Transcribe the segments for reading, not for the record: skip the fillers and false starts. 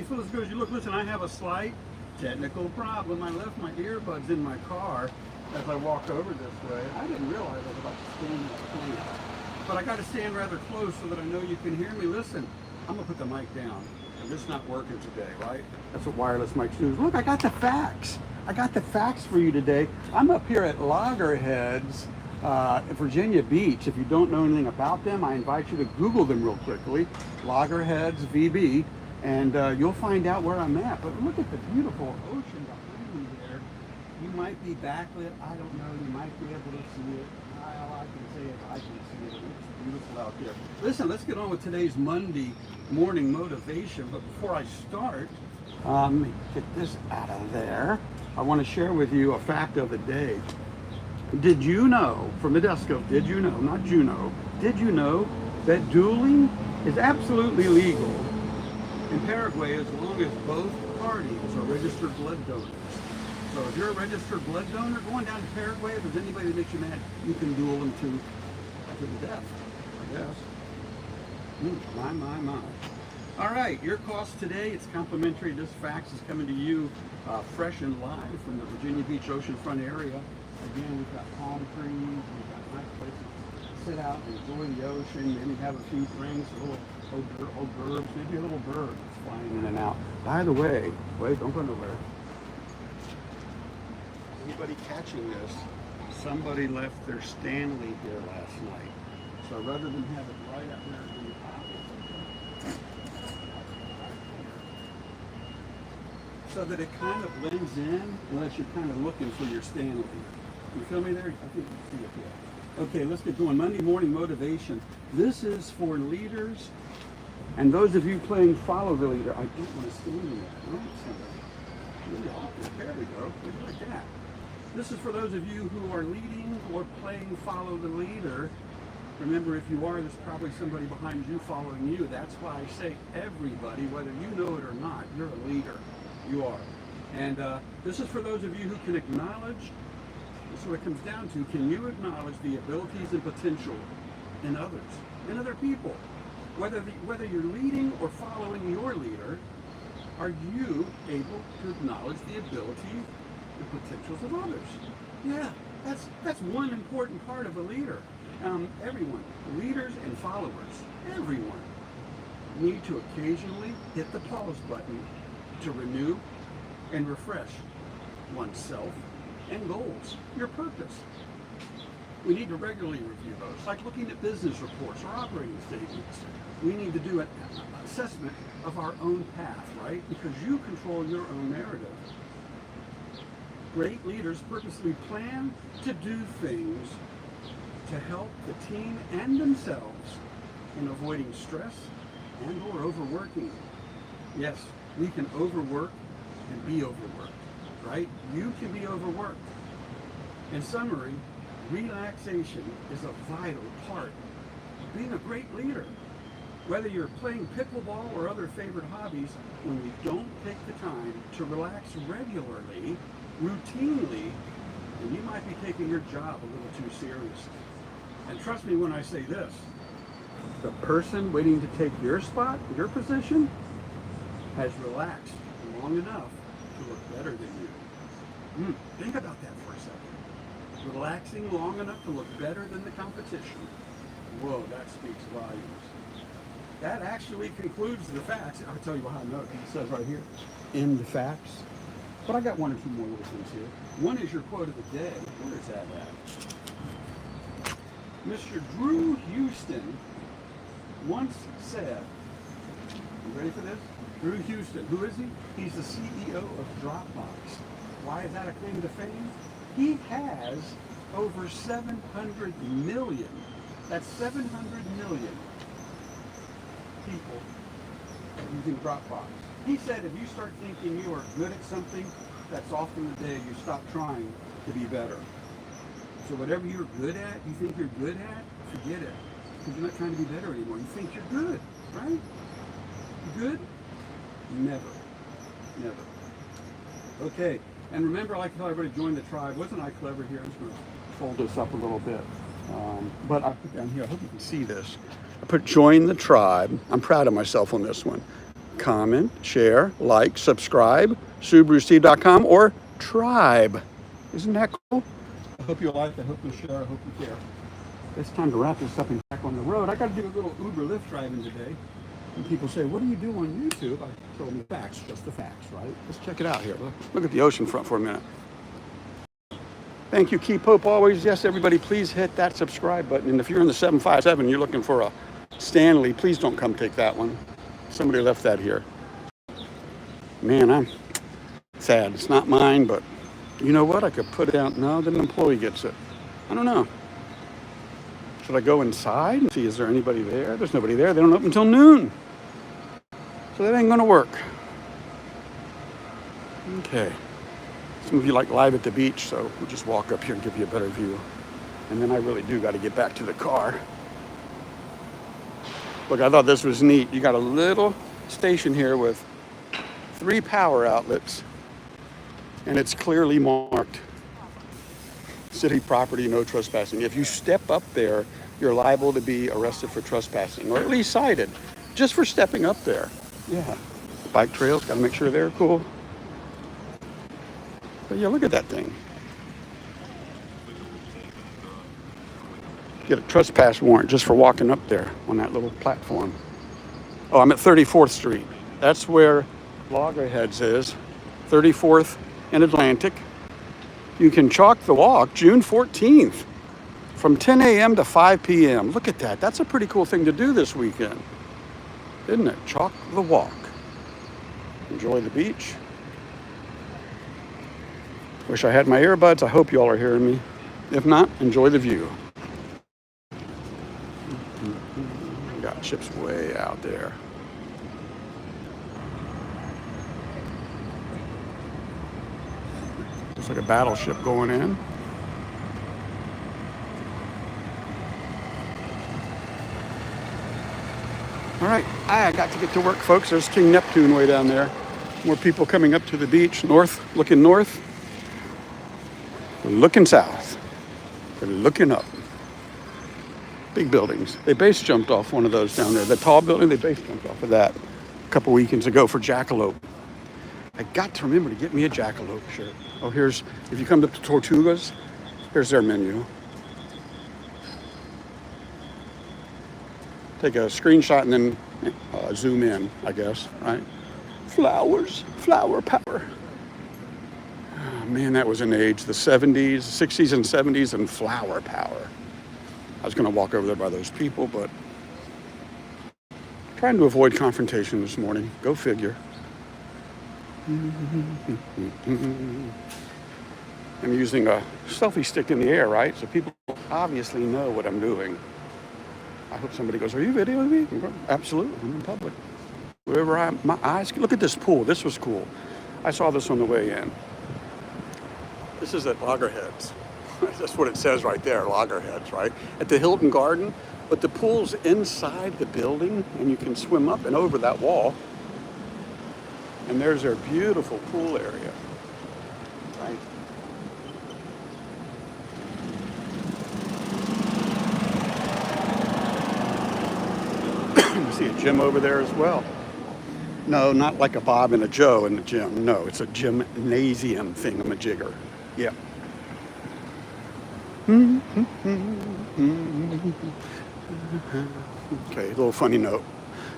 you feel as good as you look. Listen, I have a slight technical problem. I left my earbuds in my car as I walked over this way. I didn't realize I was about to stand in that plane. But I got to stand rather close so that I know you can hear me. Listen, I'm going to put the mic down. And it's not working today, right? That's what wireless mics do. Look, I got the facts. I got the facts for you today. I'm up here at Loggerheads, Virginia Beach. If you don't know anything about them, I invite you to Google them real quickly. Loggerheads VB, and you'll find out where I'm at. But look at the beautiful ocean behind me there. You might be backlit. I don't know. You might be able to see it. All I can say is I can see it. It's beautiful out there. Listen, let's get on with today's Monday morning motivation. But before I start, let me get this out of there. I want to share with you a fact of the day. Did you know, from the desk scope, did you know, not Juno, did you know that dueling is absolutely legal in Paraguay as long as both parties are registered blood donors? So if you're a registered blood donor going down to Paraguay, if there's anybody that makes you mad, you can duel them to the death, I guess. My. All right, your cost today, it's complimentary. This fax is coming to you fresh and live from the Virginia Beach Oceanfront area. Again, we've got palm trees, we've got nice places to sit out and enjoy the ocean, maybe have a few drinks, a little old birds, maybe a little bird that's flying in and out. By the way, wait, don't go nowhere. Anybody catching this? Somebody left their Stanley here last night. So rather than have it right up there in the pocket, so that it kind of blends in unless you're kind of looking for your Stanley. You feel me there? I think you can see it here. Okay, let's get going. Monday morning motivation. This is for leaders and those of you playing follow the leader. I don't want to stand in that. There we go. Like that. This is for those of you who are leading or playing follow the leader. Remember, if you are, there's probably somebody behind you following you. That's why I say everybody, whether you know it or not, you're a leader. You are. And this is for those of you who can acknowledge, this is what it comes down to, can you acknowledge the abilities and potential in others, in other people? Whether you're leading or following your leader, are you able to acknowledge the abilities and potentials of others? Yeah, that's one important part of a leader. Everyone, leaders and followers, everyone need to occasionally hit the pause button to renew and refresh oneself and goals, your purpose. We need to regularly review those, like looking at business reports or operating statements. We need to do an assessment of our own path, right? Because you control your own narrative. Great leaders purposely plan to do things to help the team and themselves in avoiding stress and or overworking. Yes, we can overwork and be overworked, right? You can be overworked. In summary, relaxation is a vital part of being a great leader. Whether you're playing pickleball or other favorite hobbies, when we don't take the time to relax regularly, routinely, then you might be taking your job a little too seriously. And trust me when I say this, the person waiting to take your spot, your position, has relaxed long enough to look better than you. Think about that for a second. Relaxing long enough to look better than the competition. Whoa, that speaks volumes. That actually concludes the facts. I'll tell you how I know it. It says right here, in the facts. But I got one or two more little things here. One is your quote of the day. Where is that at? Mr. Drew Houston once said, you ready for this? Drew Houston, who is he? He's the CEO of Dropbox. Why is that a claim to fame? He has over 700 million, that's 700 million people using Dropbox. He said if you start thinking you are good at something, that's often the day you stop trying to be better. So whatever you're good at, you think you're good at, forget it. Because you're not trying to be better anymore. You think you're good, right? You good? Never. Never. Okay, and remember, I like to tell everybody, join the tribe. Wasn't I clever here? I'm just going to fold this up a little bit. But I put down here, I hope you can see this. I put join the tribe. I'm proud of myself on this one. comment, share, like, subscribe, SubaruSteve.com, or tribe. Isn't that cool? I hope you like, I hope you share, I hope you care. It's time to wrap this up and back on the road. I got to do a little Uber Lyft driving today. And people say, what do you do on YouTube? I tell them the facts, just the facts, right? Let's check it out here. Look at the oceanfront for a minute. Thank you, Keep Hope always. Yes, everybody, please hit that subscribe button. And if you're in the 757, you're looking for a Stanley, please don't come take that one. Somebody left that here. Man, I'm sad. It's not mine, but you know what? I could put it out. No, then an employee gets it. I don't know. Should I go inside and see, is there anybody there? There's nobody there. They don't open until noon. So that ain't gonna work. Okay. Some of you like live at the beach, so we'll just walk up here and give you a better view. And then I really do got to get back to the car. Look, I thought this was neat. You got a little station here with 3 power outlets, and it's clearly marked. City property, no trespassing. If you step up there, you're liable to be arrested for trespassing, or at least cited, just for stepping up there. Yeah. Bike trails, got to make sure they're cool. But yeah, look at that thing. Get a trespass warrant just for walking up there on that little platform. Oh, I'm at 34th Street. That's where Loggerheads is. 34th and Atlantic. You can chalk the walk June 14th from 10 a.m. to 5 p.m. Look at that. That's a pretty cool thing to do this weekend, isn't it? Chalk the walk. Enjoy the beach. Wish I had my earbuds. I hope you all are hearing me. If not, enjoy the view. Got ships way out there. Looks like a battleship going in. All right, I got to get to work, folks. There's King Neptune way down there. More people coming up to the beach, north, looking north. We're looking south. We're looking up. Big buildings. They base jumped off one of those down there. The tall building, they base jumped off of that a couple weekends ago for jackalope. I got to remember to get me a jackalope shirt. Oh, here's, if you come up to Tortugas, here's their menu. Take a screenshot and then zoom in, I guess, right? Flowers, flower power. Oh, man, that was an age, the 70s, 60s and 70s, and flower power. I was going to walk over there by those people, but trying to avoid confrontation this morning. Go figure. I'm using a selfie stick in the air, right? So people obviously know what I'm doing. I hope somebody goes, are you videoing me? Absolutely, I'm in public. Wherever my eyes, look at this pool. This was cool. I saw this on the way in. This is at Loggerheads. That's what it says right there, Loggerheads, right? At the Hilton Garden, but the pool's inside the building and you can swim up and over that wall. And there's their beautiful pool area, right? You see a gym over there as well. No, not like a Bob and a Joe in the gym. No, it's a gymnasium thingamajigger. Yeah. Okay, a little funny note.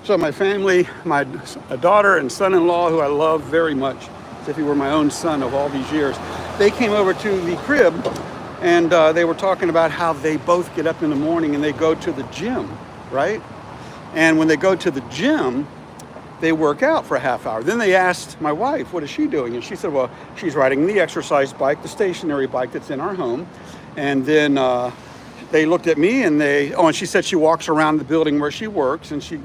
So my family, my daughter and son-in-law, who I love very much, as if he were my own son of all these years, they came over to the crib and they were talking about how they both get up in the morning and they go to the gym, right? And when they go to the gym, they work out for a half hour. Then they asked my wife, what is she doing? And she said, well, she's riding the exercise bike, the stationary bike that's in our home. And then they looked at me and and she said she walks around the building where she works and she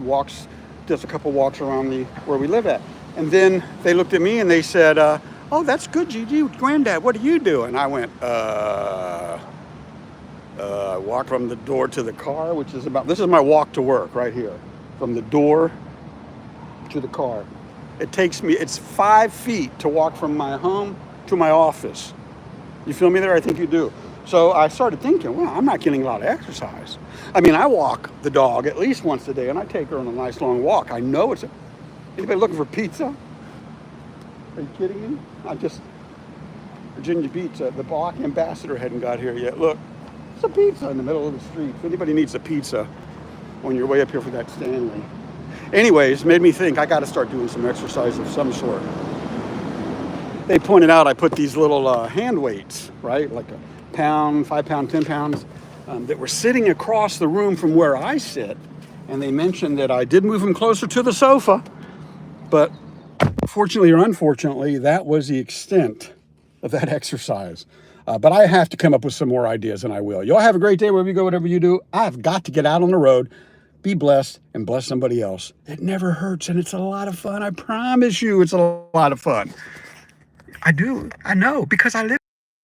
does a couple walks around where we live at. And then they looked at me and they said, oh, that's good, Gigi. Granddad, what do you do? And I went, I walk from the door to the car, which is this is my walk to work right here. From the door to the car. It's 5 feet to walk from my home to my office. You feel me there? I think you do. So I started thinking, well, I'm not getting a lot of exercise. I mean, I walk the dog at least once a day and I take her on a nice long walk. I know Anybody looking for pizza? Are you kidding me? Virginia Beach, the Block ambassador hadn't got here yet. Look, it's a pizza in the middle of the street. If anybody needs a pizza on your way up here for that Stanley. Anyways, made me think I got to start doing some exercise of some sort. They pointed out I put these little hand weights, right? Like a pound, 5 pound, 10 pounds, that were sitting across the room from where I sit. And they mentioned that I did move them closer to the sofa, but fortunately or unfortunately, that was the extent of that exercise. But I have to come up with some more ideas, and I will. Y'all have a great day wherever you go, whatever you do. I've got to get out on the road, be blessed, and bless somebody else. It never hurts, and it's a lot of fun. I promise you it's a lot of fun. I do. I know, because I live